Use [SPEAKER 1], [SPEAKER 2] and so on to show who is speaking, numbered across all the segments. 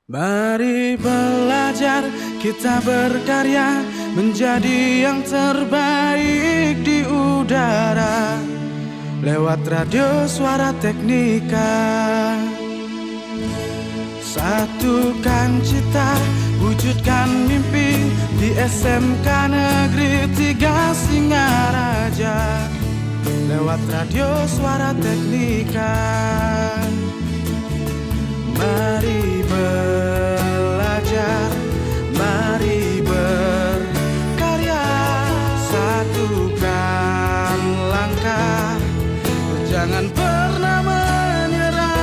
[SPEAKER 1] Mari belajar, kita berkarya menjadi yang terbaik di udara lewat radio Suara Teknika. Satukan cita, wujudkan mimpi di SMK Negeri 3 Singaraja lewat radio Suara Teknika. Mari belajar, mari berkarya, satukan langkah, jangan pernah menyerah.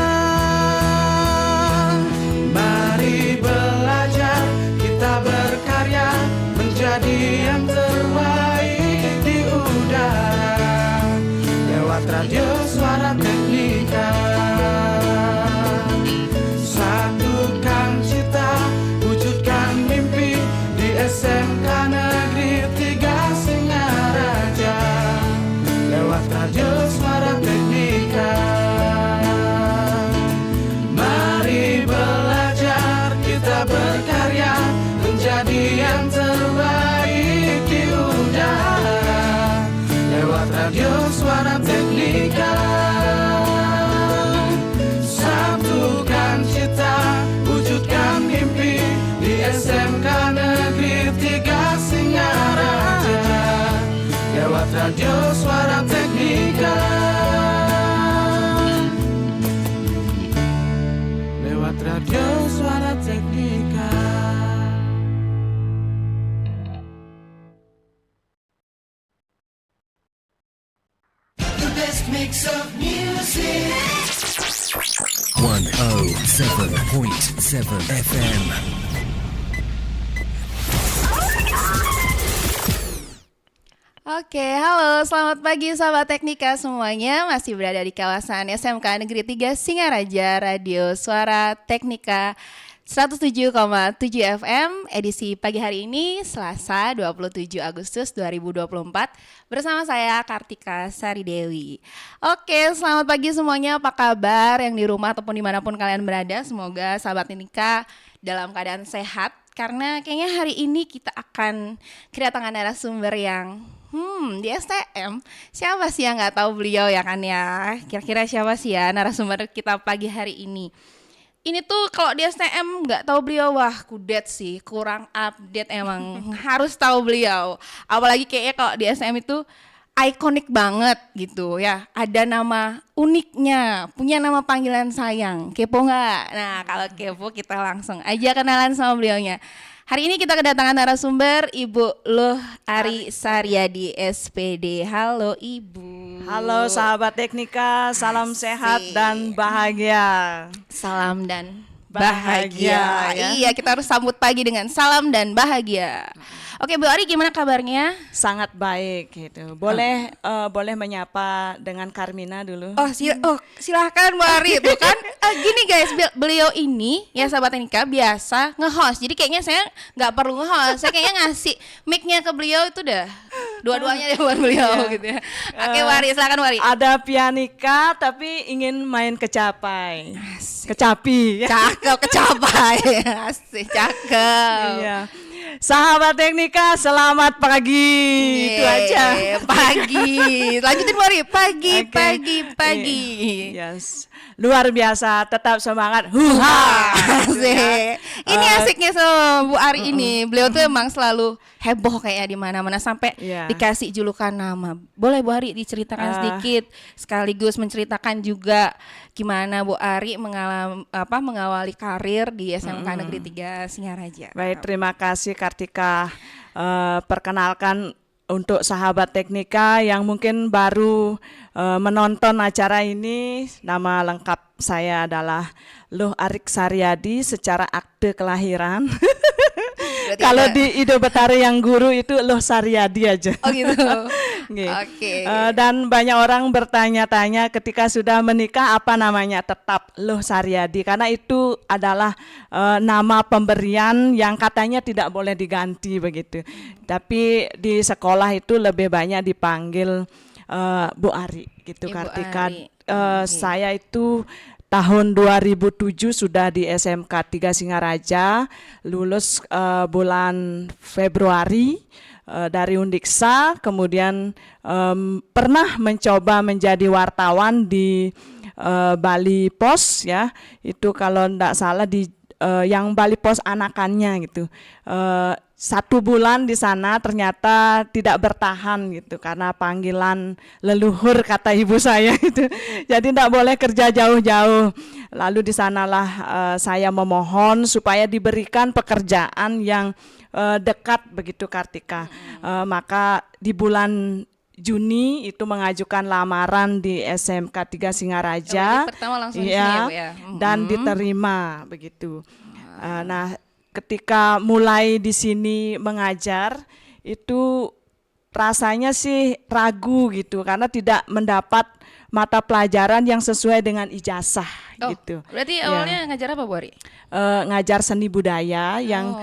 [SPEAKER 1] Mari belajar, kita berkarya menjadi yang terbaik di udara lewat radio Suara Teknika. Satukan cita, wujudkan mimpi di SMK Negeri 3 Singaraja lewat radio Suara Teknika. Mari belajar, kita berkarya menjadi yang terbaik di udara lewat radio Suara Teknika. Satukan cita, wujudkan mimpi di SMK Negeri 3 Singaraja lewat radio Suara Teknika. Lewat radio Suara Teknika.
[SPEAKER 2] The best mix of music.
[SPEAKER 3] 107.7 FM.
[SPEAKER 4] Oke, halo, selamat pagi sahabat Teknika semuanya. Masih berada di kawasan SMK Negeri 3 Singaraja, Radio Suara Teknika 107,7 FM, edisi pagi hari ini, Selasa 27 Agustus 2024, bersama saya Kartika Sari Dewi. Oke, selamat pagi semuanya, apa kabar yang di rumah ataupun dimanapun kalian berada. Semoga sahabat Teknika dalam keadaan sehat, karena kayaknya hari ini kita akan kedatangan narasumber yang di STM. Siapa sih yang gak tahu beliau ya kan ya? Kira-kira siapa sih ya narasumber kita pagi hari ini? Ini tuh kalau di STM nggak tahu beliau, wah kudet sih, kurang update emang. Harus tahu beliau. Apalagi kayaknya kalau di STM itu ikonik banget gitu ya. Ada nama uniknya, punya nama panggilan sayang. Kepo nggak? Nah kalau kepo kita langsung aja kenalan sama beliaunya. Hari ini kita kedatangan narasumber Ibu Luh Ari Saryadi SPD. Halo Ibu.
[SPEAKER 5] Halo sahabat Teknika, salam sehat dan bahagia.
[SPEAKER 4] Salam dan bahagia.
[SPEAKER 5] Ya.
[SPEAKER 4] Iya, kita harus sambut pagi dengan salam dan bahagia. Oke, Bu Ari, gimana kabarnya?
[SPEAKER 5] Sangat baik gitu. Boleh menyapa dengan Karmina dulu.
[SPEAKER 4] Silahkan Bu Ari. Tuh kan gini guys, beliau ini ya sahabat Teknika biasa nge-host. Jadi kayaknya saya nggak perlu nge-host. Saya kayaknya ngasih mic-nya ke beliau itu udah dua-duanya deh buat beliau gitu ya. Oke, Bu Ari, silakan Bu Ari.
[SPEAKER 5] Ada pianika tapi ingin main kecapai. Kecapi.
[SPEAKER 4] Cakep, kecapai. Asik, cakep.
[SPEAKER 5] Iya. Sahabat Teknika, selamat pagi. Itu aja.
[SPEAKER 4] Pagi. Lanjutin Bu Ari. Pagi,
[SPEAKER 5] Oke.
[SPEAKER 4] pagi.
[SPEAKER 5] Yes. Luar biasa, tetap semangat. Huha.
[SPEAKER 4] Asik. Ini asiknya sama Bu Ari ini. Beliau tuh emang selalu heboh kayak di mana-mana sampai
[SPEAKER 5] Iya.
[SPEAKER 4] dikasih julukan nama. Boleh Bu Ari diceritakan sedikit sekaligus menceritakan juga gimana Bu Ari mengawali karir di SMK Negeri 3 Singaraja.
[SPEAKER 5] Baik, terima kasih Kartika. Perkenalkan untuk sahabat Teknika yang mungkin baru menonton acara ini, nama lengkap saya adalah Luh Ari Saryadi secara akte kelahiran.
[SPEAKER 4] Berarti
[SPEAKER 5] Kalau
[SPEAKER 4] ada-
[SPEAKER 5] di Ido Betari yang guru itu Luh Saryadi aja.
[SPEAKER 4] Oh gitu.
[SPEAKER 5] Nggih.
[SPEAKER 4] Oke.
[SPEAKER 5] Dan banyak orang bertanya-tanya ketika sudah menikah apa namanya, tetap Luh Saryadi karena itu adalah nama pemberian yang katanya tidak boleh diganti begitu. Tapi di sekolah itu lebih banyak dipanggil Bu Ari gitu
[SPEAKER 4] Ibu
[SPEAKER 5] Kartika.
[SPEAKER 4] Ari. Oke.
[SPEAKER 5] Saya itu tahun 2007 sudah di SMK 3 Singaraja, lulus bulan Februari dari Undiksa, kemudian pernah mencoba menjadi wartawan di Bali Pos ya, itu kalau tidak salah di yang Bali Pos anakannya gitu. 1 bulan di sana ternyata tidak bertahan gitu karena panggilan leluhur kata ibu saya itu. Jadi tidak boleh kerja jauh-jauh. Lalu di sanalah saya memohon supaya diberikan pekerjaan yang dekat begitu Kartika. Maka di bulan Juni itu mengajukan lamaran di SMK 3 Singaraja.
[SPEAKER 4] Pertama langsung di
[SPEAKER 5] ya,
[SPEAKER 4] sini ya, Bu, ya.
[SPEAKER 5] Dan diterima begitu. Nah, ketika mulai di sini mengajar itu rasanya sih ragu gitu karena tidak mendapat mata pelajaran yang sesuai dengan ijazah gitu.
[SPEAKER 4] Berarti
[SPEAKER 5] Ya.
[SPEAKER 4] awalnya ngajar apa, Bu Ari?
[SPEAKER 5] Ngajar seni budaya yang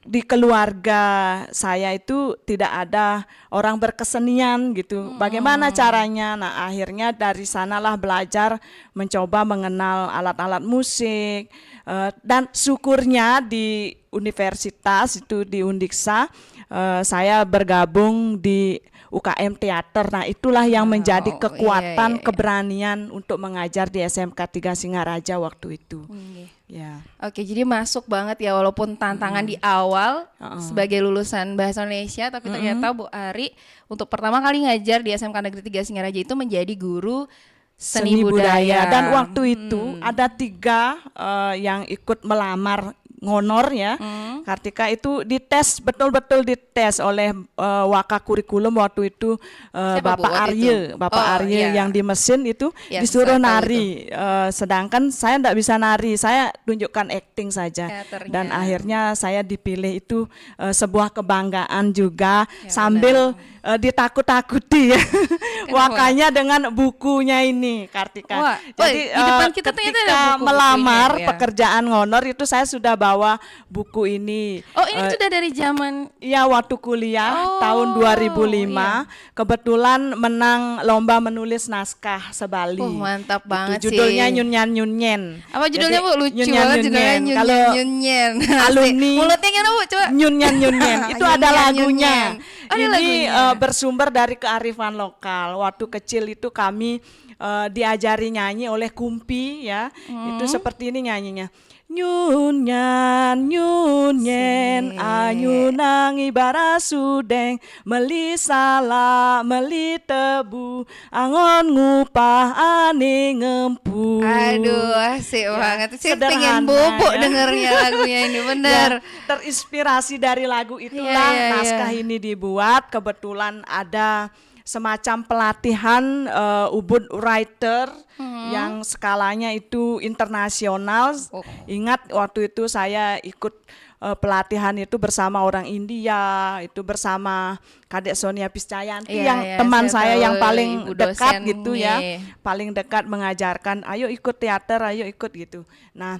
[SPEAKER 5] di keluarga saya itu tidak ada orang berkesenian gitu. Bagaimana caranya? Nah, akhirnya dari sanalah belajar mencoba mengenal alat-alat musik. Dan syukurnya di universitas itu di Undiksa saya bergabung di UKM teater. Nah, itulah yang menjadi kekuatan keberanian untuk mengajar di SMK 3 Singaraja waktu itu. Ya.
[SPEAKER 4] Oke, jadi masuk banget ya walaupun tantangan di awal sebagai lulusan bahasa Indonesia, tapi ternyata Bu Ari untuk pertama kali ngajar di SMK Negeri 3 Singaraja itu menjadi guru seni budaya.
[SPEAKER 5] Dan waktu itu ada 3 yang ikut melamar ngonor ya. Kartika itu dites, betul-betul dites oleh Waka Kurikulum waktu itu. Bapak Arye, yang di mesin itu disuruh nari. Sedangkan saya tidak bisa nari, saya tunjukkan acting saja. Dan akhirnya saya dipilih, itu sebuah kebanggaan juga sambil ditakut-takuti ya. Wakanya dengan bukunya ini Kartika. Jadi
[SPEAKER 4] di depan kita
[SPEAKER 5] ketika melamar pekerjaan ngonor itu saya sudah bawa buku ini.
[SPEAKER 4] Oh, ini sudah dari zaman
[SPEAKER 5] waktu kuliah tahun 2005 kebetulan menang lomba menulis naskah se-Bali.
[SPEAKER 4] Mantap banget sih.
[SPEAKER 5] Judulnya Nyunyan.
[SPEAKER 4] Apa judulnya, Bu? Lucu banget judulnya Nyunyan.
[SPEAKER 5] Alumni
[SPEAKER 4] mulutnya gimana, Bu? Coba.
[SPEAKER 5] Nyunyan. Itu ada lagunya.
[SPEAKER 4] Ini
[SPEAKER 5] bersumber dari kearifan lokal. Waktu kecil itu kami diajari nyanyi oleh Kumpi ya. Itu seperti ini nyanyinya. Nyunyan ayu nangi barasudeng meli sala meli tebu angon ngupah ane ngempu.
[SPEAKER 4] Aduh, asik banget. Saya pengen bobo dengernya lagunya ini, bener.
[SPEAKER 5] Terinspirasi dari lagu itulah naskah ini dibuat. Kebetulan ada semacam pelatihan Ubud Writer yang skalanya itu internasional. Ingat waktu itu saya ikut pelatihan itu bersama orang India, itu bersama Kadek Sonia Piscayanti yang teman saya yang paling dekat gitu ya, paling dekat mengajarkan, ayo ikut teater, ayo ikut gitu. Nah,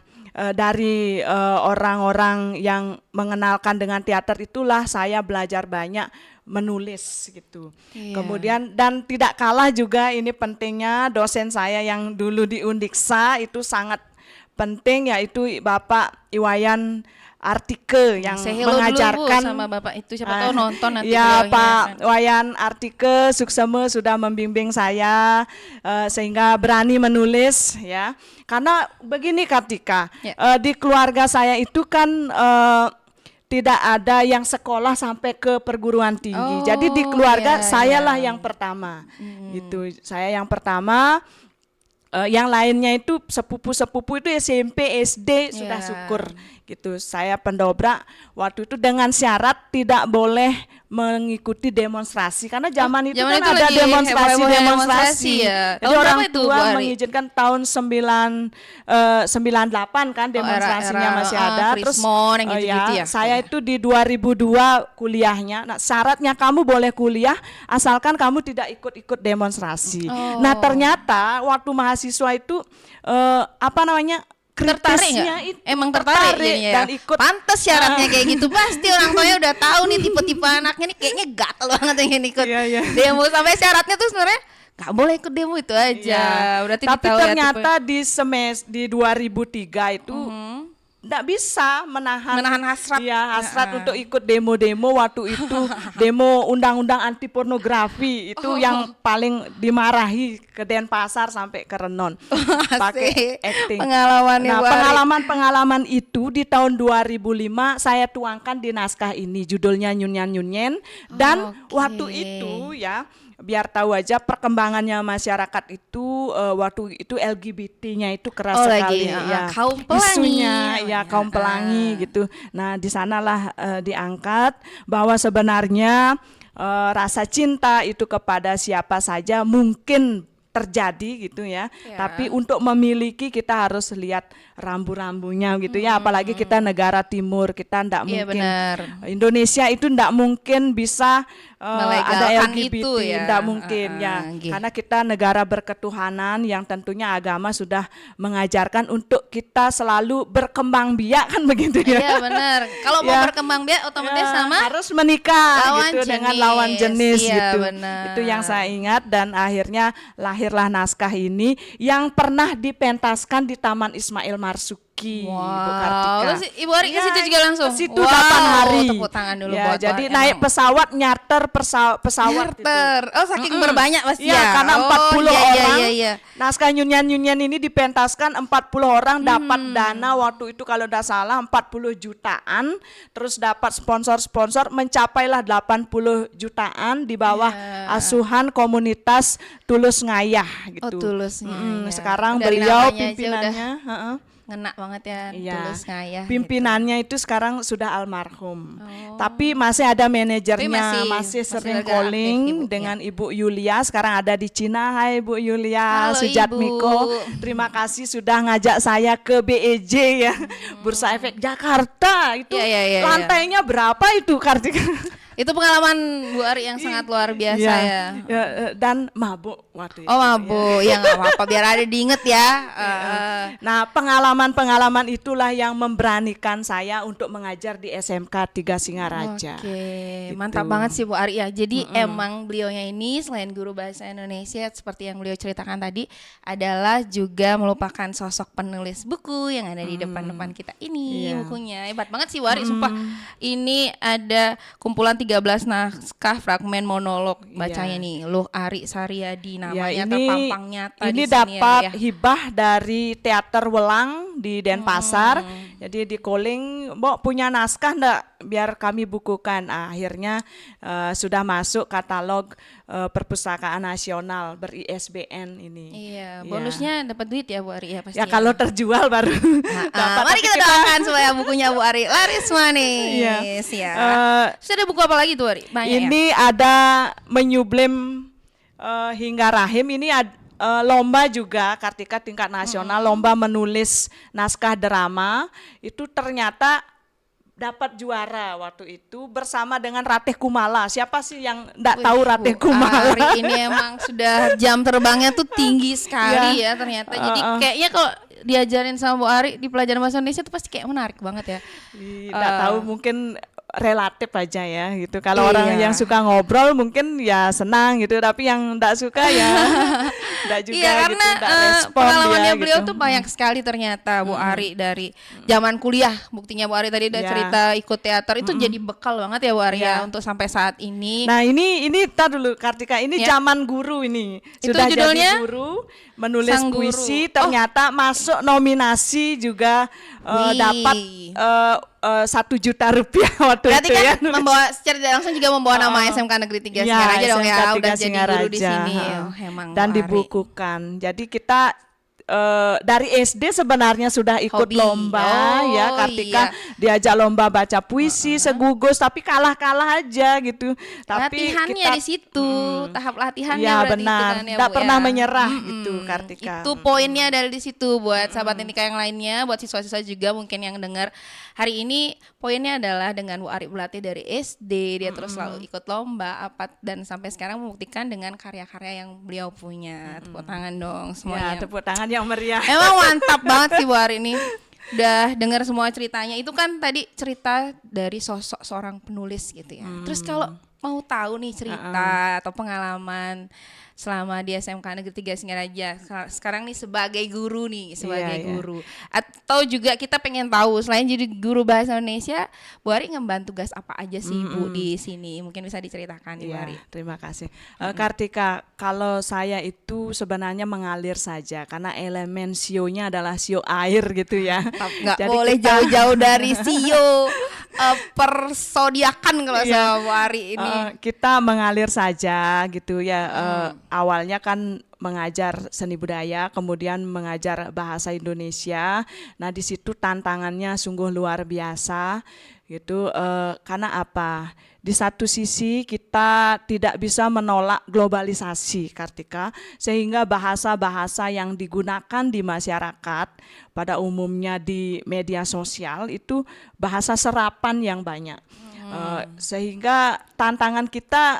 [SPEAKER 5] dari orang-orang yang mengenalkan dengan teater itulah saya belajar banyak menulis gitu. Kemudian dan tidak kalah juga ini pentingnya dosen saya yang dulu di Undiksa itu sangat penting, yaitu Bapak Iwayan Artike yang mengajarkan
[SPEAKER 4] dulu, Bu, sama Bapak itu, siapa tahu nonton nanti.
[SPEAKER 5] Ya, Pak Wayan Artike Sukseme sudah membimbing saya sehingga berani menulis ya. Karena begini Kartika, di keluarga saya itu kan tidak ada yang sekolah sampai ke perguruan tinggi. Jadi di keluarga sayalah yang pertama. Gitu. Saya yang pertama. Yang lainnya itu sepupu-sepupu itu SMP, SD sudah syukur gitu. Saya pendobrak waktu itu dengan syarat tidak boleh mengikuti demonstrasi karena zaman itu kan ada demonstrasi ya.
[SPEAKER 4] Jadi
[SPEAKER 5] orang tua mengizinkan tahun 98 kan demonstrasinya masih ada. Terus saya itu di 2002 kuliahnya. Nah, syaratnya kamu boleh kuliah asalkan kamu tidak ikut-ikut demonstrasi. Nah, ternyata waktu mahasiswa itu
[SPEAKER 4] tertarik emang tertarik
[SPEAKER 5] dan ikut.
[SPEAKER 4] Pantes syaratnya kayak gitu, pasti orang tuanya udah tahu nih tipe-tipe anaknya nih kayaknya gatel banget yang ikut demo. Sampai syaratnya tuh sebenarnya nggak boleh ikut demo itu aja.
[SPEAKER 5] Iya.
[SPEAKER 4] Berarti
[SPEAKER 5] Tapi
[SPEAKER 4] ditahu ya
[SPEAKER 5] ternyata di 2003 itu nggak bisa
[SPEAKER 4] Menahan hasrat.
[SPEAKER 5] Iya, hasrat untuk ikut demo-demo waktu itu. Demo undang-undang anti pornografi itu yang paling dimarahi ke Denpasar sampai ke Renon. Pakai acting.
[SPEAKER 4] Pengalamannya
[SPEAKER 5] Nah,
[SPEAKER 4] Bu Ari.
[SPEAKER 5] pengalaman-pengalaman itu di tahun 2005 saya tuangkan di naskah ini, judulnya Nyunyan Nyunyen. Dan waktu itu ya, biar tahu aja perkembangannya masyarakat itu waktu itu LGBT-nya itu keras sekali ya.
[SPEAKER 4] Kaum pelangi.
[SPEAKER 5] Isunya ya kaum pelangi gitu. Nah, di sanalah diangkat bahwa sebenarnya rasa cinta itu kepada siapa saja mungkin terjadi gitu ya. Tapi untuk memiliki kita harus lihat rambu-rambunya gitu ya. Apalagi kita negara timur, kita ndak mungkin Indonesia itu ndak mungkin bisa ada LGBT,
[SPEAKER 4] itu ya.
[SPEAKER 5] ndak mungkin ya. Karena kita negara berketuhanan yang tentunya agama sudah mengajarkan untuk kita selalu berkembang biak kan begitu ya.
[SPEAKER 4] Iya benar. Kalau mau berkembang biak otomatis sama
[SPEAKER 5] harus menikah
[SPEAKER 4] lawan
[SPEAKER 5] gitu
[SPEAKER 4] jenis.
[SPEAKER 5] dengan lawan jenis
[SPEAKER 4] Iya,
[SPEAKER 5] gitu.
[SPEAKER 4] benar.
[SPEAKER 5] Itu yang saya ingat dan akhirnya lahirlah naskah ini yang pernah dipentaskan di Taman Ismail Marzuki, Ibu Kartika.
[SPEAKER 4] Terus Ibu Ari ke situ juga langsung.
[SPEAKER 5] Ke situ 8 hari.
[SPEAKER 4] Tepuk tangan dulu
[SPEAKER 5] ya,
[SPEAKER 4] buat
[SPEAKER 5] jadi
[SPEAKER 4] Pak.
[SPEAKER 5] naik pesawat nyarter pesawat itu.
[SPEAKER 4] Oh, saking berbanyak pasti
[SPEAKER 5] Ya,
[SPEAKER 4] ya.
[SPEAKER 5] karena 40 orang.
[SPEAKER 4] Iya.
[SPEAKER 5] Naskah Nyunyan-Nyunyan ini dipentaskan 40 orang dapat dana waktu itu kalau tidak salah 40 jutaan, terus dapat sponsor-sponsor mencapailah 80 jutaan di bawah asuhan komunitas Tulus Ngayah gitu.
[SPEAKER 4] Oh, Tulus Ngayah.
[SPEAKER 5] Sekarang
[SPEAKER 4] Dari
[SPEAKER 5] beliau
[SPEAKER 4] namanya aja
[SPEAKER 5] pimpinannya,
[SPEAKER 4] ngena banget ya,
[SPEAKER 5] iya.
[SPEAKER 4] Tulus Ngayah.
[SPEAKER 5] Pimpinannya itu sekarang sudah almarhum. Tapi masih ada manajernya, masih sering calling
[SPEAKER 4] aktif,
[SPEAKER 5] dengan Ibu Yulia. Sekarang ada di Cina. Hai Bu Yulia,
[SPEAKER 4] Halo,
[SPEAKER 5] Sujatmiko.
[SPEAKER 4] Ibu.
[SPEAKER 5] Terima kasih sudah ngajak saya ke BEJ ya. Bursa Efek Jakarta. Itu lantainya berapa itu Kartika?
[SPEAKER 4] Itu pengalaman Bu Ari yang sangat luar biasa ya.
[SPEAKER 5] Dan mabuk waktu itu.
[SPEAKER 4] Oh mabuk, ya nggak apa-apa biar ada diinget ya.
[SPEAKER 5] Nah, pengalaman-pengalaman itulah yang memberanikan saya untuk mengajar di SMK 3 Singaraja.
[SPEAKER 4] Oke, mantap banget sih Bu Ari ya. Jadi emang beliaunya ini selain guru bahasa Indonesia seperti yang beliau ceritakan tadi adalah juga merupakan sosok penulis buku yang ada di depan-depan kita ini. Bukunya hebat banget sih Bu Ari, sumpah. Ini ada kumpulan 13 naskah fragmen monolog bacanya nih Luh Ari Saryadi namanya terpampang nyata
[SPEAKER 5] ini
[SPEAKER 4] di sini
[SPEAKER 5] dapat
[SPEAKER 4] ya.
[SPEAKER 5] hibah dari Teater Welang di Denpasar. Jadi di calling, "Mbok punya naskah enggak biar kami bukukan?" Akhirnya sudah masuk katalog Perpustakaan Nasional ber-ISBN ini.
[SPEAKER 4] Iya, bonusnya dapat duit ya Bu Ari ya pasti.
[SPEAKER 5] Ya kalau terjual baru dapat.
[SPEAKER 4] Mari kita doakan supaya bukunya Bu Ari laris manis ya. Terus ada buku apa lagi tuh Ari? Banyak
[SPEAKER 5] ini ada Menyublim Hingga Rahim. Ini lomba juga Kartika tingkat nasional, lomba menulis naskah drama. Itu ternyata dapat juara waktu itu bersama dengan Ratih Kumala. Siapa sih yang enggak tahu Ratih Kumala?
[SPEAKER 4] Ari ini emang sudah jam terbangnya tuh tinggi sekali ya ternyata. Jadi kayaknya kalau diajarin sama Bu Ari di pelajaran bahasa Indonesia tuh pasti kayak menarik banget ya.
[SPEAKER 5] Tidak tahu, mungkin relatif aja ya gitu. Kalau orang yang suka ngobrol mungkin ya senang gitu, tapi yang enggak suka ya enggak juga
[SPEAKER 4] karena
[SPEAKER 5] gitu, respon
[SPEAKER 4] pengalamannya
[SPEAKER 5] dia,
[SPEAKER 4] beliau
[SPEAKER 5] gitu.
[SPEAKER 4] tuh banyak sekali ternyata Bu Ari dari zaman kuliah. Buktinya Bu Ari tadi udah cerita ikut teater itu jadi bekal banget ya Bu Ari ya untuk sampai saat ini.
[SPEAKER 5] Nah, ini tar dulu Kartika, ini zaman guru ini.
[SPEAKER 4] Itu
[SPEAKER 5] Sudah
[SPEAKER 4] judulnya
[SPEAKER 5] jadi guru, menulis
[SPEAKER 4] Sang Guru.
[SPEAKER 5] puisi, ternyata masuk nominasi juga dapat 1 juta rupiah waktu
[SPEAKER 4] Berarti
[SPEAKER 5] itu
[SPEAKER 4] kan
[SPEAKER 5] ya.
[SPEAKER 4] membawa secara tidak langsung juga membawa nama SMK Negeri 3 Singaraja dong ya,
[SPEAKER 5] SMK 3
[SPEAKER 4] udah jadi guru di
[SPEAKER 5] Singaraja,
[SPEAKER 4] sini. Emang
[SPEAKER 5] dan
[SPEAKER 4] Bu Ari.
[SPEAKER 5] dibukukan. Jadi kita dari SD sebenarnya sudah ikut
[SPEAKER 4] Hobi.
[SPEAKER 5] lomba ya Kartika, diajak lomba baca puisi segugus, tapi kalah-kalah aja gitu. Tapi
[SPEAKER 4] latihannya di situ, tahap latihannya
[SPEAKER 5] ya
[SPEAKER 4] berarti
[SPEAKER 5] benar,
[SPEAKER 4] itu kan ya
[SPEAKER 5] tidak
[SPEAKER 4] Bu
[SPEAKER 5] pernah
[SPEAKER 4] ya.
[SPEAKER 5] menyerah gitu Kartika.
[SPEAKER 4] Itu poinnya dari di situ buat sahabat Teknika yang lainnya, buat siswa-siswa juga mungkin yang dengar hari ini. Poinnya adalah dengan Bu Ari berlatih dari SD, dia terus selalu ikut lomba dan sampai sekarang membuktikan dengan karya-karya yang beliau punya. Tepuk tangan dong semuanya.
[SPEAKER 5] Ya, tepuk tangan yang meriah.
[SPEAKER 4] Emang mantap banget sih Bu Ari ini. Udah dengar semua ceritanya. Itu kan tadi cerita dari sosok seorang penulis gitu ya. Terus kalau mau tahu nih cerita atau pengalaman selama di SMK Negeri 3 Singaraja. Sekarang nih sebagai guru nih, sebagai guru. Atau juga kita pengen tahu selain jadi guru bahasa Indonesia, Bu Ari ngemban tugas apa aja sih Bu di sini? Mungkin bisa diceritakan Bu Ari.
[SPEAKER 5] Terima kasih. Kartika, kalau saya itu sebenarnya mengalir saja karena elemen sionya adalah sio air gitu ya.
[SPEAKER 4] Nggak boleh jauh-jauh dari sio persodiakan kalau sama Bu Ari ini.
[SPEAKER 5] Kita mengalir saja gitu ya. Awalnya kan mengajar seni budaya, kemudian mengajar bahasa Indonesia. Nah di situ tantangannya sungguh luar biasa gitu. Karena apa? Di satu sisi kita tidak bisa menolak globalisasi, Kartika, sehingga bahasa-bahasa yang digunakan di masyarakat pada umumnya di media sosial itu bahasa serapan yang banyak. Sehingga tantangan kita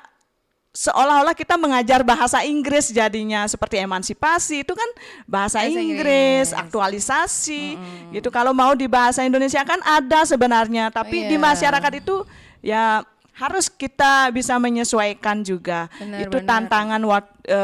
[SPEAKER 5] seolah-olah kita mengajar bahasa Inggris jadinya, seperti emansipasi itu kan bahasa Inggris, aktualisasi gitu. Kalau mau di bahasa Indonesia kan ada sebenarnya, tapi di masyarakat itu ya harus kita bisa menyesuaikan juga. Itu tantangan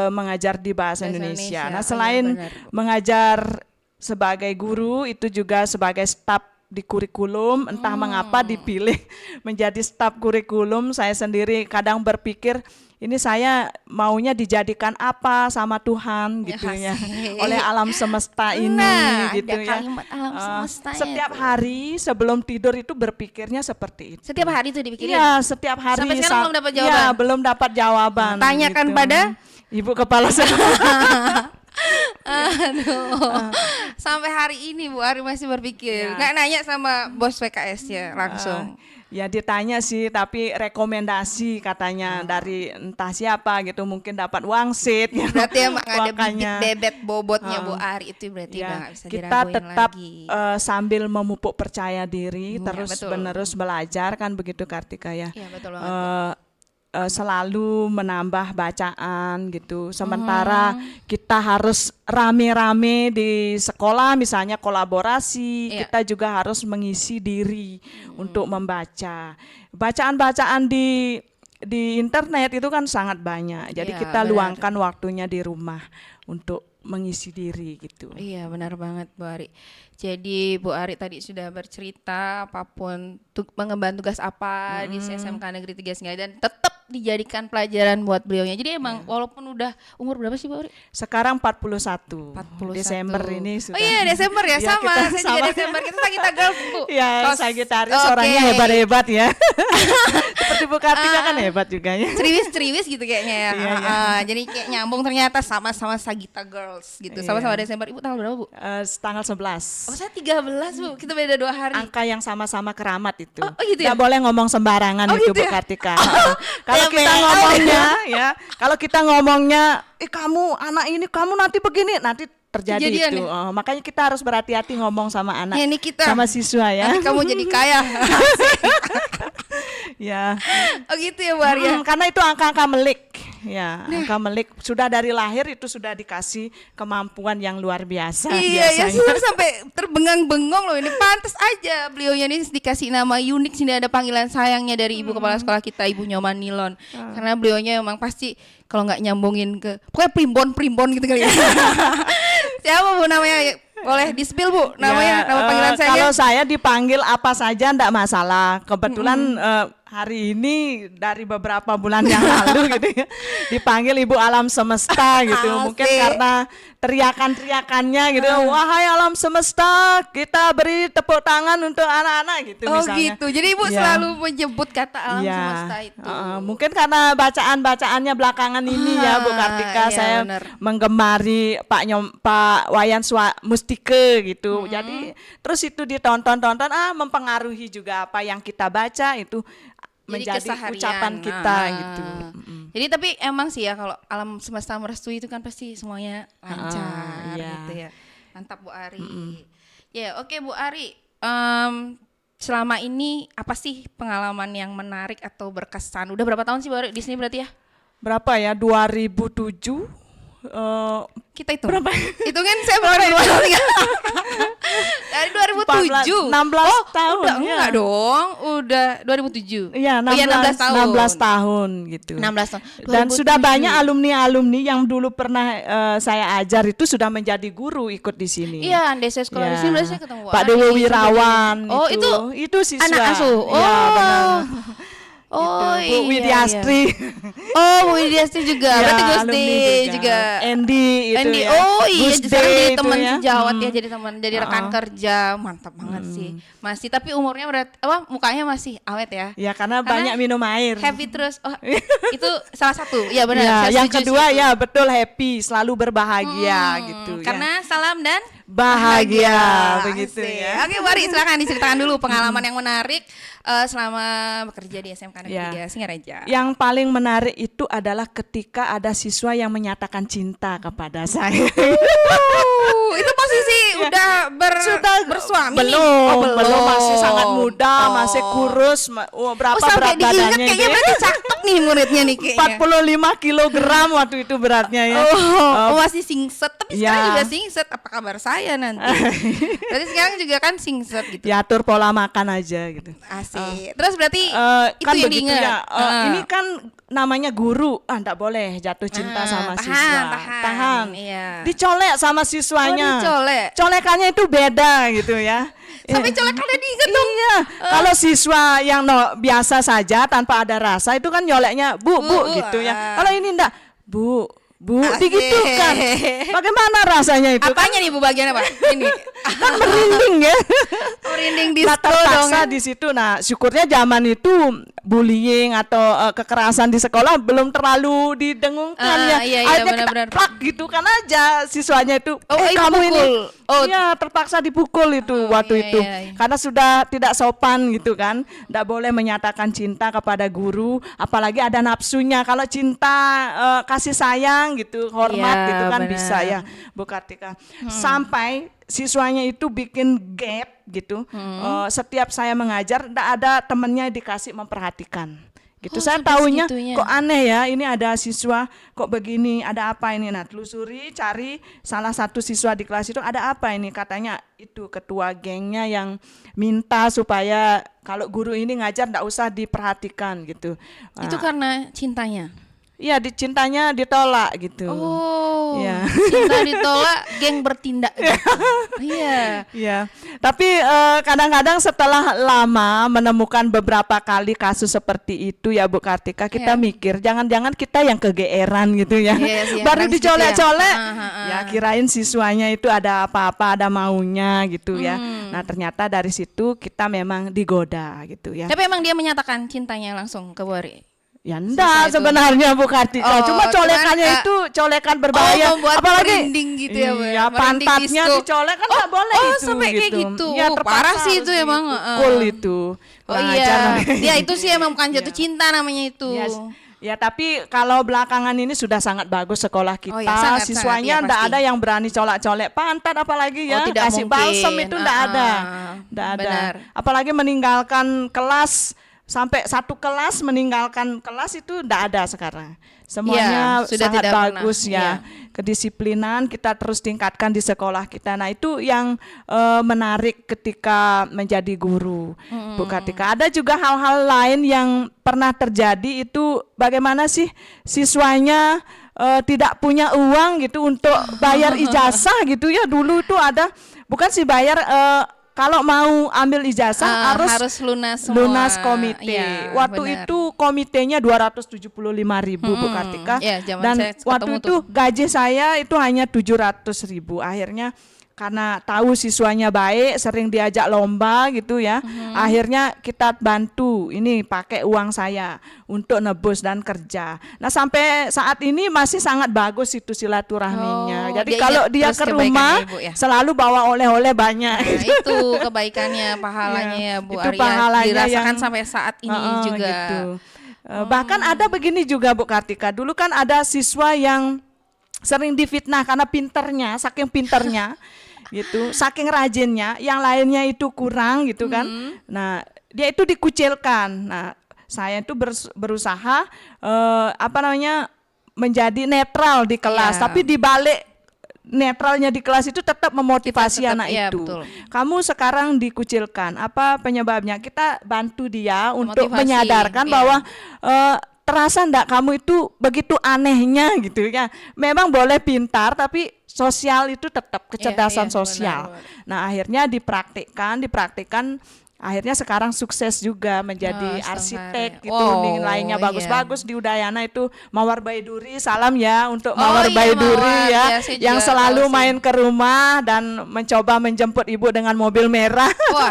[SPEAKER 5] mengajar di bahasa Indonesia. Nah, selain mengajar sebagai guru, itu juga sebagai staf di kurikulum, entah mengapa dipilih menjadi staf kurikulum. Saya sendiri kadang berpikir ini saya maunya dijadikan apa sama Tuhan gitu ya, oleh alam semesta ini gitu ya.
[SPEAKER 4] Alam semesta
[SPEAKER 5] setiap hari sebelum tidur itu berpikirnya seperti itu.
[SPEAKER 4] Setiap hari itu dipikirin?
[SPEAKER 5] Iya, setiap hari.
[SPEAKER 4] Sampai sekarang belum dapat jawaban?
[SPEAKER 5] Ya, belum dapat jawaban.
[SPEAKER 4] Tanyakan
[SPEAKER 5] gitu.
[SPEAKER 4] pada
[SPEAKER 5] Ibu Kepala Sekolah.
[SPEAKER 4] Aduh, sampai hari ini Bu Ari masih berpikir, nggak nanya sama bos PKS-nya langsung?
[SPEAKER 5] Ya ditanya sih, tapi rekomendasi katanya dari entah siapa gitu, mungkin dapat wangsit.
[SPEAKER 4] Berarti emang ada bibit bebet bobotnya Bu Ari itu berarti udah nggak bisa
[SPEAKER 5] kita
[SPEAKER 4] diraguin
[SPEAKER 5] tetap
[SPEAKER 4] lagi.
[SPEAKER 5] Sambil memupuk percaya diri, terus menerus belajar kan begitu Kartika ya.
[SPEAKER 4] Iya betul banget.
[SPEAKER 5] Selalu menambah bacaan gitu. Sementara kita harus rame-rame di sekolah misalnya kolaborasi, kita juga harus mengisi diri untuk membaca. Bacaan-bacaan di internet itu kan sangat banyak. Jadi kita luangkan waktunya di rumah untuk mengisi diri gitu.
[SPEAKER 4] Iya benar banget Bu Ari. Jadi Bu Ari tadi sudah bercerita apapun mengemban tugas apa di SMK Negeri 3 Singaraja dan tetap dijadikan pelajaran buat beliaunya. Jadi emang walaupun udah umur berapa sih Bu Ari?
[SPEAKER 5] Sekarang 41. Desember ini sudah.
[SPEAKER 4] Oh iya Desember ya, sama. Saya juga Desember. Kita Sagitta Girls Bu.
[SPEAKER 5] Ya Sagittarius orangnya hebat-hebat ya. Seperti Bu Kartika kan hebat juga ya.
[SPEAKER 4] Ceriwis gitu kayaknya ya. Jadi kayak nyambung ternyata sama-sama Sagitta Girls gitu. Sama-sama Desember. Ibu tanggal berapa Bu?
[SPEAKER 5] Tanggal 11.
[SPEAKER 4] Oh saya 13 Bu. Kita beda 2 hari.
[SPEAKER 5] Angka yang sama-sama keramat itu.
[SPEAKER 4] Oh gitu ya?
[SPEAKER 5] Nggak boleh ngomong sembarangan itu
[SPEAKER 4] gitu
[SPEAKER 5] Bu
[SPEAKER 4] ya?
[SPEAKER 5] Kartika. Kalau kita ngomongnya ya, kalau kita ngomongnya, kamu anak ini, kamu nanti begini, nanti terjadi
[SPEAKER 4] Kejadian
[SPEAKER 5] itu. Makanya kita harus berhati-hati ngomong sama anak,
[SPEAKER 4] ini kita,
[SPEAKER 5] sama siswa ya.
[SPEAKER 4] nanti kamu jadi kaya.
[SPEAKER 5] Ya.
[SPEAKER 4] Oh gitu ya Bu Arya.
[SPEAKER 5] Karena itu angka-angka melik. Ya, angka melik sudah dari lahir itu sudah dikasih kemampuan yang luar biasa.
[SPEAKER 4] Iya ya,
[SPEAKER 5] biasanya.
[SPEAKER 4] sampai terbengang-bengong loh ini. Pantas aja beliaunya ini dikasih nama unik, sini ada panggilan sayangnya dari Ibu Kepala Sekolah kita, Ibu Nyoman Nilon. Karena beliaunya emang pasti kalau nggak nyambungin ke pokoknya primbon gitu kali ya. Siapa Bu namanya? Boleh di-spill Bu namanya, nama panggilan saya.
[SPEAKER 5] Kalau saya dipanggil apa saja enggak masalah. Kebetulan hari ini dari beberapa bulan yang lalu gitu ya, dipanggil Ibu Alam Semesta gitu. Mungkin karena teriakan-teriakannya gitu. Wahai alam semesta, kita beri tepuk tangan untuk anak-anak gitu misalnya.
[SPEAKER 4] Oh gitu. Jadi Ibu selalu menyebut kata alam semesta itu.
[SPEAKER 5] Mungkin karena bacaan-bacaannya belakangan ini ya Bu Kartika, saya menggemari Pak Wayan Mustike gitu. Jadi terus itu ditonton-tonton, mempengaruhi juga apa yang kita baca itu menjadi ucapan kita gitu.
[SPEAKER 4] Jadi tapi emang sih ya kalau alam semesta merestui itu kan pasti semuanya lancar gitu ya. Mantap Bu Ari. Ya oke Bu Ari. Selama ini apa sih pengalaman yang menarik atau berkesan? Udah berapa tahun sih Bu Ari di sini berarti ya?
[SPEAKER 5] Berapa ya? 2007.
[SPEAKER 4] Kita itu berapa? Itu kan saya baru 2 3. Dari 2007.
[SPEAKER 5] 16 tahun.
[SPEAKER 4] Udah
[SPEAKER 5] ya.
[SPEAKER 4] enggak dong. Udah 2007.
[SPEAKER 5] Iya, 16,
[SPEAKER 4] 16 tahun.
[SPEAKER 5] 16 tahun gitu.
[SPEAKER 4] 16 tahun.
[SPEAKER 5] Dan
[SPEAKER 4] 2007.
[SPEAKER 5] sudah banyak alumni-alumni yang dulu pernah saya ajar itu sudah menjadi guru ikut di sini.
[SPEAKER 4] Iya, andai saya sekolah di sini berarti saya ketemu
[SPEAKER 5] Pak Dewo Wirawan.
[SPEAKER 4] Oh,
[SPEAKER 5] itu siswa.
[SPEAKER 4] anak asuh.
[SPEAKER 5] Iya, benar.
[SPEAKER 4] Oh,
[SPEAKER 5] Bu
[SPEAKER 4] iya.
[SPEAKER 5] Widiastri.
[SPEAKER 4] Oh, Bu Widiastri juga.
[SPEAKER 5] Ya,
[SPEAKER 4] Berarti Gus
[SPEAKER 5] alumni
[SPEAKER 4] D juga.
[SPEAKER 5] Andy itu
[SPEAKER 4] Andy.
[SPEAKER 5] ya.
[SPEAKER 4] Oh iya,
[SPEAKER 5] Gus
[SPEAKER 4] sekarang
[SPEAKER 5] D
[SPEAKER 4] jadi
[SPEAKER 5] itu
[SPEAKER 4] teman
[SPEAKER 5] ya.
[SPEAKER 4] sejawat ya, jadi teman, jadi rekan kerja. Mantap banget sih. Masih, tapi umurnya mukanya masih awet ya.
[SPEAKER 5] Ya karena
[SPEAKER 4] Karena
[SPEAKER 5] banyak minum air.
[SPEAKER 4] Happy terus. Oh, itu salah satu. Iya benar.
[SPEAKER 5] Ya,
[SPEAKER 4] saya
[SPEAKER 5] yang
[SPEAKER 4] setuju
[SPEAKER 5] kedua
[SPEAKER 4] sih itu.
[SPEAKER 5] ya betul happy, selalu berbahagia gitu.
[SPEAKER 4] Karena salam dan
[SPEAKER 5] Bahagia, begitu
[SPEAKER 4] Asik.
[SPEAKER 5] ya.
[SPEAKER 4] Oke, mari silakan diceritakan dulu pengalaman yang menarik selama bekerja di SMK Negeri 3 Singaraja.
[SPEAKER 5] Yang paling menarik itu adalah ketika ada siswa yang menyatakan cinta kepada saya.
[SPEAKER 4] Itu posisi udah
[SPEAKER 5] Sudah
[SPEAKER 4] bersuami
[SPEAKER 5] belum,
[SPEAKER 4] nih? Oh,
[SPEAKER 5] belum masih sangat muda,
[SPEAKER 4] Oh.
[SPEAKER 5] masih kurus. Berapa
[SPEAKER 4] sampai
[SPEAKER 5] berat
[SPEAKER 4] diingat
[SPEAKER 5] badannya
[SPEAKER 4] kayaknya
[SPEAKER 5] itu?
[SPEAKER 4] berarti cakep nih muridnya nih kayaknya.
[SPEAKER 5] 45 kilogram waktu itu beratnya ya.
[SPEAKER 4] Oh, masih singset, tapi sekarang
[SPEAKER 5] Ya.
[SPEAKER 4] juga singset. Apa kabar saya nanti? Berarti sekarang juga kan singset gitu.
[SPEAKER 5] Ya atur pola makan aja gitu.
[SPEAKER 4] Asik. Terus berarti itu
[SPEAKER 5] Kan
[SPEAKER 4] yang
[SPEAKER 5] begitu
[SPEAKER 4] diingat.
[SPEAKER 5] ya. Ini kan namanya guru, enggak boleh jatuh cinta sama
[SPEAKER 4] tahan,
[SPEAKER 5] siswa.
[SPEAKER 4] tahan. Iya.
[SPEAKER 5] Dicolek sama siswanya.
[SPEAKER 4] Oh, dicolek.
[SPEAKER 5] Colekannya itu beda gitu ya.
[SPEAKER 4] Sampai colekannya diingat dong.
[SPEAKER 5] Iya. Kalau siswa yang biasa saja tanpa ada rasa itu kan nyoleknya bu gitu ya. Kalau ini enggak, Bu,
[SPEAKER 4] Asik.
[SPEAKER 5] digitukan. Bagaimana rasanya itu?
[SPEAKER 4] Apanya nih Bu bagian apa? Ini.
[SPEAKER 5] Kan merinding ya.
[SPEAKER 4] Merinding di
[SPEAKER 5] Nah,
[SPEAKER 4] dong.
[SPEAKER 5] terpaksa di situ. Nah, syukurnya zaman itu bullying atau kekerasan di sekolah belum terlalu didengungkan ya.
[SPEAKER 4] Iya,
[SPEAKER 5] Akhirnya
[SPEAKER 4] benar-benar.
[SPEAKER 5] kita plak gitu kan aja siswanya itu.
[SPEAKER 4] Oh,
[SPEAKER 5] Kamu ini.
[SPEAKER 4] dipukul. Oh.
[SPEAKER 5] Iya, terpaksa dipukul itu waktu
[SPEAKER 4] iya,
[SPEAKER 5] itu.
[SPEAKER 4] iya, iya.
[SPEAKER 5] Karena sudah tidak sopan gitu kan. Tidak boleh menyatakan cinta kepada guru, apalagi ada nafsunya. Kalau cinta kasih sayang gitu, hormat
[SPEAKER 4] Iya,
[SPEAKER 5] gitu kan
[SPEAKER 4] benar.
[SPEAKER 5] bisa ya, Bu Kartika. Sampai siswanya itu bikin gap gitu. Setiap saya mengajar, tidak ada temennya dikasih memperhatikan. Gitu.
[SPEAKER 4] Oh,
[SPEAKER 5] Saya
[SPEAKER 4] sampai
[SPEAKER 5] tahunya
[SPEAKER 4] segitunya.
[SPEAKER 5] kok aneh ya, ini ada siswa kok begini, ada apa ini? Nah, telusuri, cari salah satu siswa di kelas itu ada apa ini? Katanya itu ketua gengnya yang minta supaya kalau guru ini ngajar tidak usah diperhatikan gitu.
[SPEAKER 4] Itu
[SPEAKER 5] Nah,
[SPEAKER 4] karena cintanya.
[SPEAKER 5] iya, cintanya ditolak gitu.
[SPEAKER 4] Oh,
[SPEAKER 5] Iya.
[SPEAKER 4] cinta ditolak, geng bertindak. Gitu. Iya.
[SPEAKER 5] Iya, tapi kadang-kadang setelah lama menemukan beberapa kali kasus seperti itu ya Bu Kartika, kita
[SPEAKER 4] Iya.
[SPEAKER 5] mikir jangan-jangan kita yang kegeeran gitu ya.
[SPEAKER 4] Iya sih,
[SPEAKER 5] Baru
[SPEAKER 4] harus gitu
[SPEAKER 5] dicolek-colek,
[SPEAKER 4] ya.
[SPEAKER 5] ya kirain siswanya itu ada apa-apa, ada maunya gitu ya. Nah ternyata dari situ kita memang digoda gitu ya.
[SPEAKER 4] Tapi emang dia menyatakan cintanya langsung ke Bu Ari?
[SPEAKER 5] Ya enggak
[SPEAKER 4] itu.
[SPEAKER 5] sebenarnya Bu Kartika,
[SPEAKER 4] Oh,
[SPEAKER 5] cuma colekannya
[SPEAKER 4] cuman,
[SPEAKER 5] itu colekan berbahaya.
[SPEAKER 4] membuat
[SPEAKER 5] Apalagi
[SPEAKER 4] merinding gitu ya, Bu, ya?
[SPEAKER 5] Iya,
[SPEAKER 4] Merinding
[SPEAKER 5] pantatnya
[SPEAKER 4] disco.
[SPEAKER 5] dicolek kan nggak boleh
[SPEAKER 4] oh,
[SPEAKER 5] itu
[SPEAKER 4] sampai kayak gitu.
[SPEAKER 5] Ya,
[SPEAKER 4] Oh,
[SPEAKER 5] terpaksa
[SPEAKER 4] parah sih
[SPEAKER 5] harus
[SPEAKER 4] itu emang,
[SPEAKER 5] dipukul itu.
[SPEAKER 4] Oh
[SPEAKER 5] Kurang
[SPEAKER 4] iya,
[SPEAKER 5] ajar.
[SPEAKER 4] ya itu sih emang bukan jatuh cinta namanya itu.
[SPEAKER 5] Ya, ya, tapi kalau belakangan ini sudah sangat bagus sekolah kita.
[SPEAKER 4] Oh ya, sangat,
[SPEAKER 5] Siswanya
[SPEAKER 4] sangat, ya,
[SPEAKER 5] enggak
[SPEAKER 4] pasti.
[SPEAKER 5] ada yang berani colek-colek pantat apalagi ya.
[SPEAKER 4] Oh, tidak
[SPEAKER 5] Kasih
[SPEAKER 4] mungkin.
[SPEAKER 5] balsem itu enggak ada. Enggak ada.
[SPEAKER 4] Benar.
[SPEAKER 5] Apalagi meninggalkan kelas sampai satu kelas meninggalkan kelas itu enggak ada sekarang. Semuanya
[SPEAKER 4] Ya, sudah
[SPEAKER 5] sangat
[SPEAKER 4] tidak pernah.
[SPEAKER 5] bagus ya.
[SPEAKER 4] Ya.
[SPEAKER 5] Kedisiplinan kita terus tingkatkan di sekolah kita. Nah, itu yang menarik ketika menjadi guru. Bu Kartika, ada juga hal-hal lain yang pernah terjadi itu bagaimana sih siswanya tidak punya uang gitu untuk bayar ijazah gitu ya. Dulu itu ada bukan sih bayar kalau mau ambil ijazah
[SPEAKER 4] harus lunas semua.
[SPEAKER 5] lunas komite.
[SPEAKER 4] Iya,
[SPEAKER 5] Waktu
[SPEAKER 4] benar.
[SPEAKER 5] itu komitenya 275.000 Bu Kartika.
[SPEAKER 4] Iya, zaman
[SPEAKER 5] Dan
[SPEAKER 4] saya
[SPEAKER 5] waktu
[SPEAKER 4] ketemu
[SPEAKER 5] itu
[SPEAKER 4] tuh.
[SPEAKER 5] gaji saya itu hanya 700.000. Akhirnya karena tahu siswanya baik, sering diajak lomba gitu ya. Akhirnya kita bantu ini pakai uang saya untuk nebus dan kerja. Nah, sampai saat ini masih sangat bagus itu silaturahminya.
[SPEAKER 4] Oh,
[SPEAKER 5] Jadi
[SPEAKER 4] dia
[SPEAKER 5] kalau
[SPEAKER 4] ingat
[SPEAKER 5] dia
[SPEAKER 4] terus
[SPEAKER 5] ke
[SPEAKER 4] kebaikannya
[SPEAKER 5] rumah
[SPEAKER 4] Ibu ya?
[SPEAKER 5] selalu bawa oleh-oleh banyak.
[SPEAKER 4] Nah, itu kebaikannya, pahalanya ya Bu
[SPEAKER 5] Itu
[SPEAKER 4] Arya
[SPEAKER 5] pahalanya
[SPEAKER 4] dirasakan
[SPEAKER 5] yang-
[SPEAKER 4] sampai saat ini juga.
[SPEAKER 5] Gitu. Bahkan ada begini juga Bu Kartika. Dulu kan ada siswa yang sering difitnah karena pinternya, saking pinternya gitu, saking rajinnya, yang lainnya itu kurang gitu kan. Nah, dia itu dikucilkan. Nah, saya itu berusaha menjadi netral di kelas,
[SPEAKER 4] Iya.
[SPEAKER 5] tapi di balik netralnya di kelas itu tetap memotivasi
[SPEAKER 4] Tetap,
[SPEAKER 5] anak
[SPEAKER 4] iya,
[SPEAKER 5] itu.
[SPEAKER 4] betul.
[SPEAKER 5] Kamu sekarang dikucilkan, apa penyebabnya? Kita bantu dia untuk
[SPEAKER 4] Motivasi,
[SPEAKER 5] menyadarkan
[SPEAKER 4] iya.
[SPEAKER 5] bahwa terasa enggak kamu itu begitu anehnya gitu ya. Memang boleh pintar tapi sosial itu tetap kecerdasan
[SPEAKER 4] iya,
[SPEAKER 5] sosial.
[SPEAKER 4] benar.
[SPEAKER 5] Nah, akhirnya dipraktikkan akhirnya sekarang sukses juga menjadi
[SPEAKER 4] Oh,
[SPEAKER 5] arsitek
[SPEAKER 4] Astagfirullah.
[SPEAKER 5] gitu,
[SPEAKER 4] Wow,
[SPEAKER 5] nilainya
[SPEAKER 4] iya.
[SPEAKER 5] bagus-bagus di Udayana itu. Mawar Baiduri, salam ya untuk
[SPEAKER 4] Oh,
[SPEAKER 5] Mawar
[SPEAKER 4] iya,
[SPEAKER 5] Baiduri
[SPEAKER 4] Mawar.
[SPEAKER 5] ya,
[SPEAKER 4] Iya, saya
[SPEAKER 5] yang
[SPEAKER 4] juga
[SPEAKER 5] selalu
[SPEAKER 4] tahu sih.
[SPEAKER 5] main ke rumah dan mencoba menjemput ibu dengan mobil merah.
[SPEAKER 4] Wah,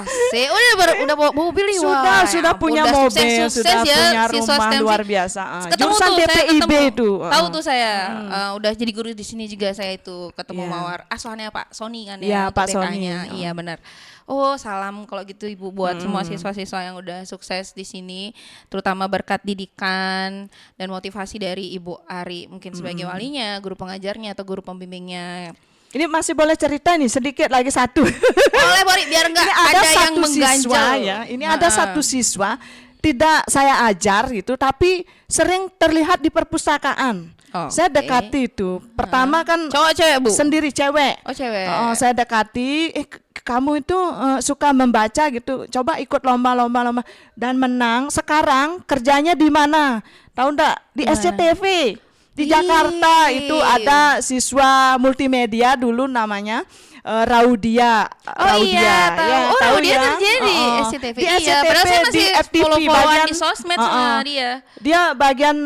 [SPEAKER 4] udah bawa mobil nih. Wah,
[SPEAKER 5] Sudah
[SPEAKER 4] ya ampun,
[SPEAKER 5] punya
[SPEAKER 4] udah
[SPEAKER 5] mobil,
[SPEAKER 4] sukses
[SPEAKER 5] sudah
[SPEAKER 4] ya,
[SPEAKER 5] punya
[SPEAKER 4] siswa
[SPEAKER 5] rumah
[SPEAKER 4] STEM sih.
[SPEAKER 5] luar biasa.
[SPEAKER 4] Ketemu
[SPEAKER 5] Jurusan
[SPEAKER 4] tuh, saya
[SPEAKER 5] DPIB
[SPEAKER 4] ketemu.
[SPEAKER 5] itu.
[SPEAKER 4] Tahu tuh saya, udah jadi guru di sini juga saya itu ketemu
[SPEAKER 5] Iya.
[SPEAKER 4] Mawar. Asuhannya Pak Sony kan
[SPEAKER 5] Iya,
[SPEAKER 4] ya,
[SPEAKER 5] Pak
[SPEAKER 4] untuk
[SPEAKER 5] Sony.
[SPEAKER 4] TK-nya. Iya benar. Oh, salam kalau gitu Ibu buat semua siswa-siswa yang udah sukses di sini, terutama berkat didikan dan motivasi dari Ibu Ari, mungkin sebagai walinya, guru pengajarnya atau guru pembimbingnya.
[SPEAKER 5] Ini masih boleh cerita nih sedikit lagi satu.
[SPEAKER 4] Boleh Bori, biar enggak
[SPEAKER 5] Ini
[SPEAKER 4] ada yang
[SPEAKER 5] satu siswa
[SPEAKER 4] mengganjal.
[SPEAKER 5] ya. Ini ada satu siswa tidak saya ajar gitu, tapi sering terlihat di perpustakaan.
[SPEAKER 4] Oh,
[SPEAKER 5] Saya
[SPEAKER 4] oke.
[SPEAKER 5] dekati itu. Pertama kan
[SPEAKER 4] Cowok cewek, Bu?
[SPEAKER 5] sendiri cewek.
[SPEAKER 4] Oh, cewek.
[SPEAKER 5] Saya dekati, kamu itu suka membaca gitu. Coba ikut lomba dan menang. Sekarang kerjanya di mana? Tahu enggak? Di SCTV. Di Jakarta itu ada siswa multimedia dulu namanya Raudia.
[SPEAKER 4] Oh iya, tahu.
[SPEAKER 5] Ya,
[SPEAKER 4] Oh,
[SPEAKER 5] tahu
[SPEAKER 4] dia
[SPEAKER 5] ya?
[SPEAKER 4] kerja di
[SPEAKER 5] Oh,
[SPEAKER 4] SCTV.
[SPEAKER 5] Di
[SPEAKER 4] Iya,
[SPEAKER 5] SCTV,
[SPEAKER 4] padahal saya
[SPEAKER 5] di
[SPEAKER 4] masih
[SPEAKER 5] FTV
[SPEAKER 4] follow-followan
[SPEAKER 5] bagian
[SPEAKER 4] di sosmed sama dia.
[SPEAKER 5] Dia bagian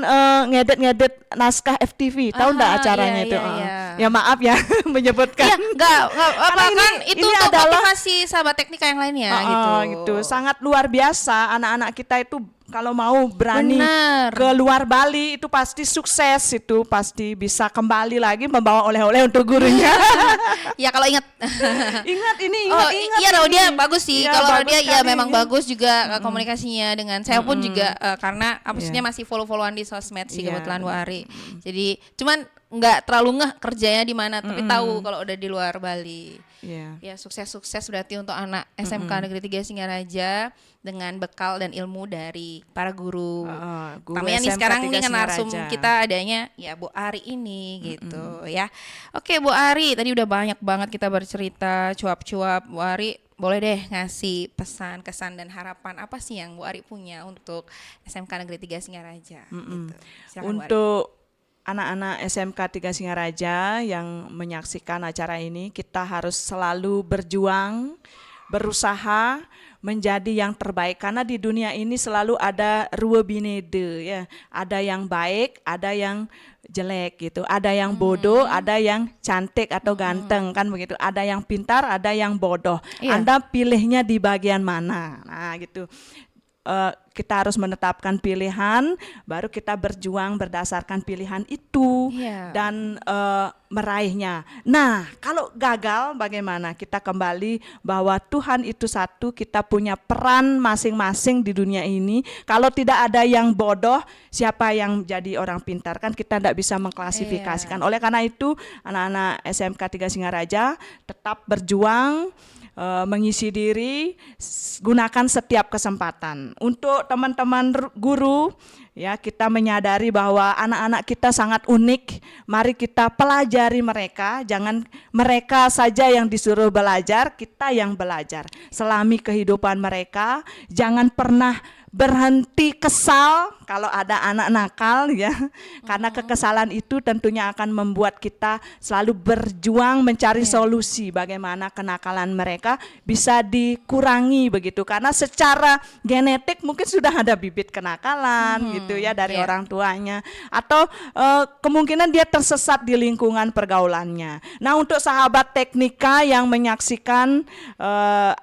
[SPEAKER 5] ngedit-ngedit naskah FTV. Tahu enggak
[SPEAKER 4] Ah,
[SPEAKER 5] acaranya
[SPEAKER 4] iya,
[SPEAKER 5] itu?
[SPEAKER 4] iya, iya.
[SPEAKER 5] Ya maaf ya menyebutkan.
[SPEAKER 4] Iya, enggak apa
[SPEAKER 5] Karena
[SPEAKER 4] kan itu
[SPEAKER 5] ini
[SPEAKER 4] untuk
[SPEAKER 5] adalah
[SPEAKER 4] motivasi sahabat teknika yang lainnya gitu.
[SPEAKER 5] Sangat luar biasa anak-anak kita itu kalau mau berani
[SPEAKER 4] Benar.
[SPEAKER 5] ke luar Bali itu pasti sukses, itu pasti bisa kembali lagi membawa oleh-oleh untuk gurunya.
[SPEAKER 4] Ya kalau ingat.
[SPEAKER 5] Ingat ini,
[SPEAKER 4] Oh
[SPEAKER 5] ingat
[SPEAKER 4] iya,
[SPEAKER 5] ini.
[SPEAKER 4] Raudia bagus sih.
[SPEAKER 5] Iya,
[SPEAKER 4] Kalau
[SPEAKER 5] bagus
[SPEAKER 4] Raudia ya
[SPEAKER 5] sekali
[SPEAKER 4] memang
[SPEAKER 5] ini.
[SPEAKER 4] bagus juga komunikasinya dengan saya pun juga karena maksudnya masih follow-followan di sosmed sih
[SPEAKER 5] Iya,
[SPEAKER 4] kebetulan Bu Ari. Jadi cuman nggak terlalu ngeh kerjanya di mana, tapi tahu kalau udah di luar Bali.
[SPEAKER 5] Iya.
[SPEAKER 4] Ya sukses-sukses berarti untuk anak SMK Negeri 3 Singaraja dengan bekal dan ilmu dari para guru.
[SPEAKER 5] Guru
[SPEAKER 4] Namanya nih
[SPEAKER 5] SMK
[SPEAKER 4] sekarang
[SPEAKER 5] 3
[SPEAKER 4] nih kan narsum
[SPEAKER 5] Singaraja.
[SPEAKER 4] kita adanya ya Bu Ari ini gitu ya. Oke Bu Ari, tadi udah banyak banget kita bercerita cuap-cuap. Bu Ari boleh deh ngasih pesan, kesan dan harapan apa sih yang Bu Ari punya untuk SMK Negeri 3 Singaraja gitu. Silakan, Bu Ari.
[SPEAKER 5] Untuk anak-anak SMK 3 Singaraja yang menyaksikan acara ini, kita harus selalu berjuang, berusaha menjadi yang terbaik karena di dunia ini selalu ada dua binede ya. Ada yang baik, ada yang jelek gitu. Ada yang bodoh, ada yang cantik atau ganteng kan begitu. Ada yang pintar, ada yang bodoh.
[SPEAKER 4] Iya.
[SPEAKER 5] Anda pilihnya di bagian mana? Nah, gitu. Kita harus menetapkan pilihan, baru kita berjuang berdasarkan pilihan itu
[SPEAKER 4] Iya.
[SPEAKER 5] dan meraihnya. Nah, kalau gagal bagaimana? Kita kembali bahwa Tuhan itu satu, kita punya peran masing-masing di dunia ini. Kalau tidak ada yang bodoh, siapa yang jadi orang pintar? Kan kita tidak bisa mengklasifikasikan. Oleh karena itu, anak-anak SMK 3 Singaraja tetap berjuang, mengisi diri, gunakan setiap kesempatan. Untuk teman-teman guru, ya kita menyadari bahwa anak-anak kita sangat unik. Mari kita pelajari mereka, jangan mereka saja yang disuruh belajar, kita yang belajar. Selami kehidupan mereka, jangan pernah berhenti kesal kalau ada anak nakal ya, karena kekesalan itu tentunya akan membuat kita selalu berjuang mencari solusi bagaimana kenakalan mereka bisa dikurangi begitu, karena secara genetik mungkin sudah ada bibit kenakalan gitu ya dari orang tuanya, atau kemungkinan dia tersesat di lingkungan pergaulannya. Nah, untuk sahabat teknika yang menyaksikan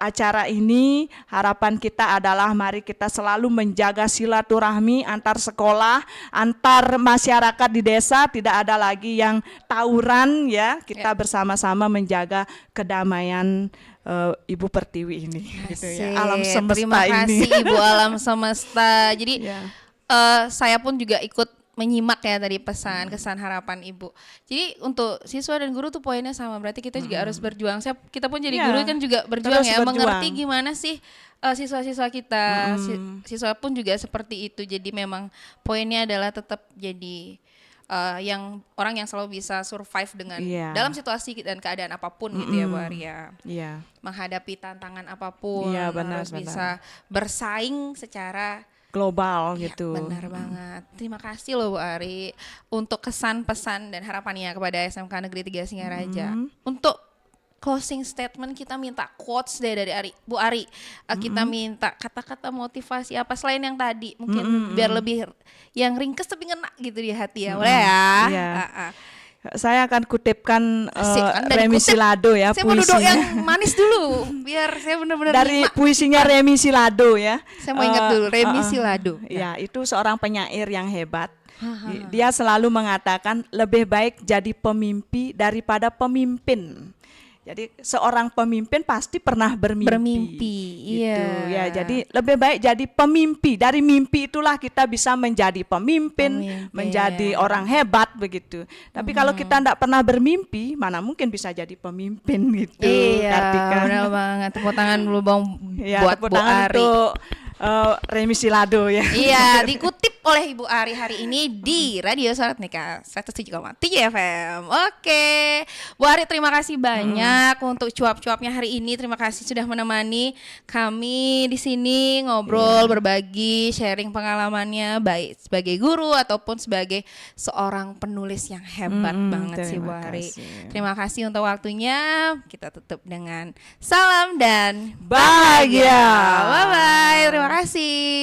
[SPEAKER 5] acara ini, harapan kita adalah mari kita selalu menjaga silaturahmi antar sekolah, antar masyarakat di desa, tidak ada lagi yang tawuran ya. Kita bersama-sama menjaga kedamaian Ibu Pertiwi ini gitu ya. Alam semesta
[SPEAKER 4] Terima kasih
[SPEAKER 5] ini.
[SPEAKER 4] Ibu Alam Semesta. Jadi
[SPEAKER 5] Ya.
[SPEAKER 4] saya pun juga ikut menyimak ya tadi pesan kesan harapan Ibu. Jadi untuk siswa dan guru tuh poinnya sama. Berarti kita juga harus berjuang. Kita pun jadi
[SPEAKER 5] Ya,
[SPEAKER 4] guru kan juga berjuang
[SPEAKER 5] terus
[SPEAKER 4] ya,
[SPEAKER 5] berjuang.
[SPEAKER 4] mengerti gimana sih siswa-siswa kita. Siswa pun juga seperti itu. Jadi memang poinnya adalah tetap jadi yang orang yang selalu bisa survive dengan
[SPEAKER 5] Iya.
[SPEAKER 4] dalam situasi dan keadaan apapun gitu ya Bu Ari ya.
[SPEAKER 5] Iya.
[SPEAKER 4] Menghadapi tantangan apapun
[SPEAKER 5] Iya, benar,
[SPEAKER 4] harus
[SPEAKER 5] benar.
[SPEAKER 4] bisa bersaing secara
[SPEAKER 5] Global
[SPEAKER 4] ya,
[SPEAKER 5] gitu.
[SPEAKER 4] benar banget. Terima kasih loh Bu Ari untuk kesan, pesan dan harapannya kepada SMK Negeri 3 Singaraja. Untuk closing statement kita minta quotes deh dari Bu Ari. Kita minta kata-kata motivasi apa selain yang tadi, mungkin biar lebih yang ringkes tapi ngena gitu di hati ya. Boleh ya?
[SPEAKER 5] Iya.
[SPEAKER 4] Ah.
[SPEAKER 5] Saya akan kutipkan
[SPEAKER 4] Asik, Anda
[SPEAKER 5] Remi
[SPEAKER 4] dikutip.
[SPEAKER 5] Silado ya,
[SPEAKER 4] Saya mau duduk
[SPEAKER 5] puisinya.
[SPEAKER 4] yang manis dulu biar saya benar-benar
[SPEAKER 5] Dari
[SPEAKER 4] nyimak.
[SPEAKER 5] puisinya Remi Silado ya.
[SPEAKER 4] Saya mau ingat dulu Remi Silado.
[SPEAKER 5] Ya, itu seorang penyair yang hebat. Dia selalu mengatakan lebih baik jadi pemimpi daripada pemimpin. Jadi seorang pemimpin pasti pernah bermimpi.
[SPEAKER 4] Bermimpi,
[SPEAKER 5] gitu.
[SPEAKER 4] iya.
[SPEAKER 5] Ya, jadi lebih baik jadi pemimpi. Dari mimpi itulah kita bisa menjadi pemimpin, menjadi orang hebat begitu. Tapi kalau kita tidak pernah bermimpi, mana mungkin bisa jadi pemimpin gitu.
[SPEAKER 4] Iya,
[SPEAKER 5] Kartika.
[SPEAKER 4] benar banget. Tepuk tangan dulu Bang
[SPEAKER 5] Ya,
[SPEAKER 4] buat
[SPEAKER 5] tepuk
[SPEAKER 4] Bu
[SPEAKER 5] tangan
[SPEAKER 4] Ari.
[SPEAKER 5] untuk Remi Silado ya.
[SPEAKER 4] Iya, dikutip oleh Ibu Ari hari ini di Radio Suara Teknika 107,3 FM. Oke, Bu Ari terima kasih banyak untuk cuap-cuapnya hari ini. Terima kasih sudah menemani kami di sini ngobrol, berbagi, sharing pengalamannya baik sebagai guru ataupun sebagai seorang penulis yang hebat banget sih Bu
[SPEAKER 5] terima
[SPEAKER 4] Ari.
[SPEAKER 5] kasih.
[SPEAKER 4] Terima kasih untuk waktunya. Kita tutup dengan salam dan
[SPEAKER 5] Bahagia.
[SPEAKER 4] Bye bye. Terima kasih.